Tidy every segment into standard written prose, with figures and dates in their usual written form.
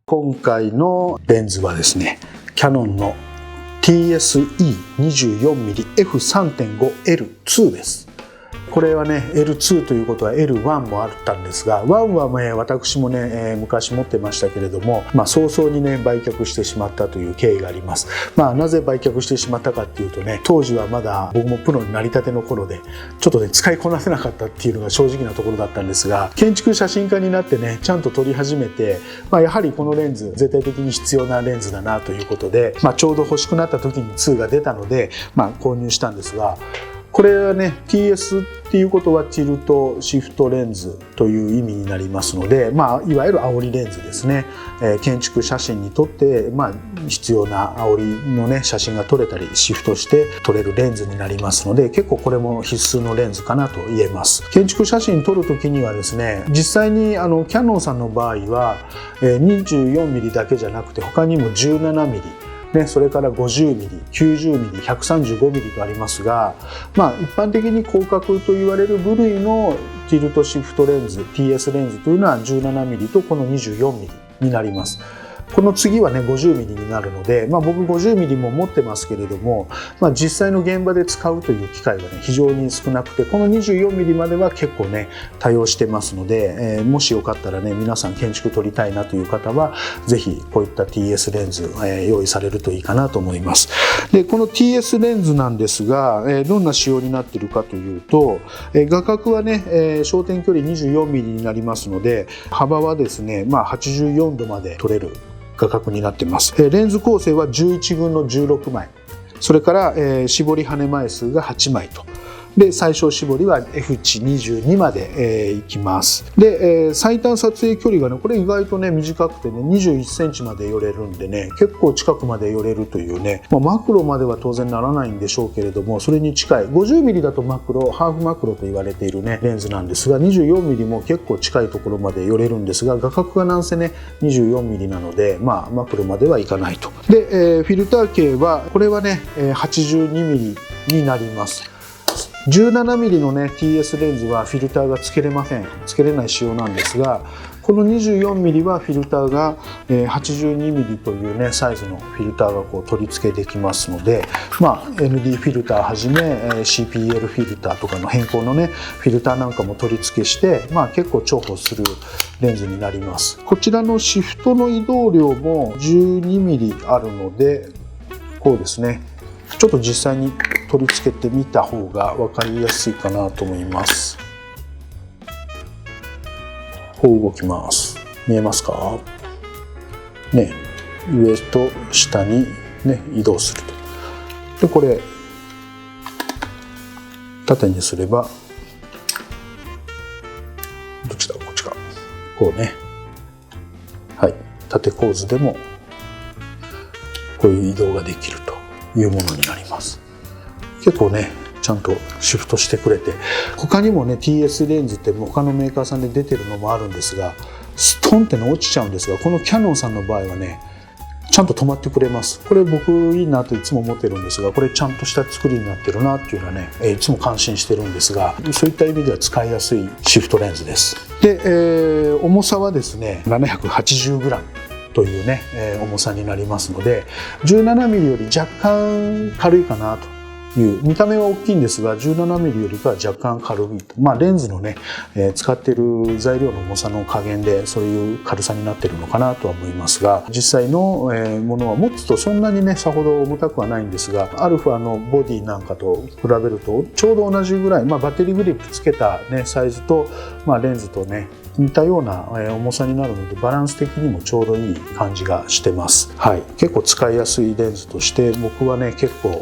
今回のレンズはですね、キヤノンの TSE24mmF3.5L2 です。これはね L2 ということは L1 もあったんですが、1はね私もね、昔持ってましたけれども、早々にね売却してしまったという経緯があります。なぜ売却してしまったかっていうとね、当時はまだ僕もプロになりたての頃でちょっとね使いこなせなかったっていうのが正直なところだったんですが、建築写真家になってねちゃんと撮り始めて、やはりこのレンズ絶対的に必要なレンズだなということで、ちょうど欲しくなった時に2が出たので、購入したんですが、これはね TS っていうことはティルトシフトレンズという意味になりますので、いわゆる煽りレンズですね。建築写真にとって、必要な煽りのね写真が撮れたりシフトして撮れるレンズになりますので、結構これも必須のレンズかなと言えます。建築写真撮るときにはですね、実際にキヤノンさんの場合は 24mm だけじゃなくて他にも 17mmそれから 50mm、90mm、135mm とありますが、一般的に広角と言われる部類のティルトシフトレンズ TS レンズというのは 17mm とこの 24mm になります。この次はね 50mm になるので、僕 50mm も持ってますけれども、実際の現場で使うという機会がね非常に少なくて、この 24mm までは結構ね多用してますので、もしよかったらね皆さん建築撮りたいなという方はぜひこういった TS レンズ、用意されるといいかなと思います。でこの TS レンズなんですが、どんな仕様になっているかというと、画角はね、焦点距離 24mm になりますので、幅はですね、84度まで撮れる画角になっています。レンズ構成は11分の16枚、それから、絞り羽枚数が8枚と。で最小絞りは F 値22まで、いきます。で、最短撮影距離がねこれ意外とね短くてね21センチまで寄れるんでね、結構近くまで寄れるというね、マクロまでは当然ならないんでしょうけれども、それに近い 50mm だとマクロ、ハーフマクロと言われているねレンズなんですが、 24mm も結構近いところまで寄れるんですが、画角がなんせね 24mm なので、マクロまではいかないと。で、フィルター径はこれはね 82mm になります。17mm のね TS レンズはフィルターがつけれません。つけれない仕様なんですが、この 24mm はフィルターが 82mm というねサイズのフィルターがこう取り付けできますので、ND フィルターはじめ CPL フィルターとかの変更のねフィルターなんかも取り付けして、結構重宝するレンズになります。こちらのシフトの移動量も 12mm あるので、こうですね、ちょっと実際に取り付けてみた方が分かりやすいかなと思います。こう動きます。見えますかね。上と下にね移動すると。でこれ縦にすれば、どっちだこっちか、こうね、はい、縦構図でもこういう移動ができるというものになります。結構ねちゃんとシフトしてくれて、他にもね TS レンズって他のメーカーさんで出てるのもあるんですが、ストンってね落ちちゃうんですが、このキヤノンさんの場合はねちゃんと止まってくれます。これ僕いいなといつも思ってるんですが、これちゃんとした作りになってるなっていうのはね、いつも感心してるんですが、そういった意味では使いやすいシフトレンズです。で、重さはですね 780gというね、重さになりますので、 17mm より若干軽いかなという、見た目は大きいんですが 17mm よりかは若干軽いと、レンズのね、使っている材料の重さの加減でそういう軽さになっているのかなとは思いますが、実際のものは持つとそんなにねさほど重たくはないんですが、アルファのボディなんかと比べるとちょうど同じぐらい、バッテリーグリップつけた、ね、サイズと、レンズとね似たような重さになるので、バランス的にもちょうどいい感じがしてます。はい、結構使いやすいレンズとして僕はね結構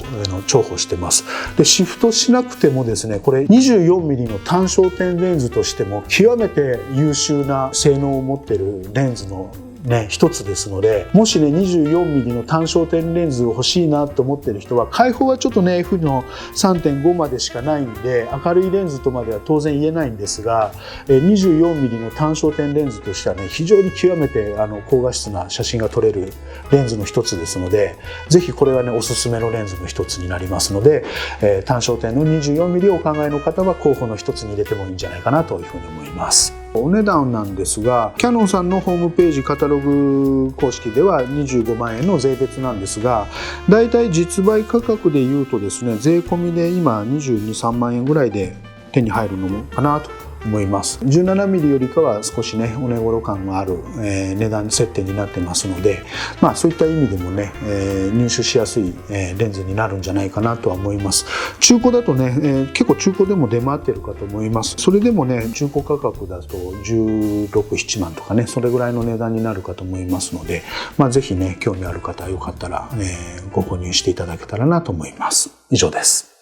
重宝してます。でシフトしなくてもですね、これ 24mm の単焦点レンズとしても極めて優秀な性能を持っているレンズの一つですので、もしね 24mm の単焦点レンズを欲しいなと思っている人は、開放はちょっとね F の 3.5 までしかないんで明るいレンズとまでは当然言えないんですが、24mm の単焦点レンズとしてはね非常に極めて高画質な写真が撮れるレンズの一つですので、ぜひこれはねおすすめのレンズの一つになりますので、単焦点の 24mm をお考えの方は候補の一つに入れてもいいんじゃないかなというふうに思います。お値段なんですが、キヤノンさんのホームページカタログ公式では25万円の税別なんですが、だいたい実売価格でいうとですね、税込みで今22、3万円ぐらいで手に入るのかなと思います。 17mm よりかは少しねお値頃感がある、値段設定になってますので、そういった意味でもね、入手しやすい、レンズになるんじゃないかなとは思います。中古だとね、結構中古でも出回ってるかと思います。それでもね中古価格だと16、7万とかね、それぐらいの値段になるかと思いますので、ぜひね興味ある方よかったら、ご購入していただけたらなと思います。以上です。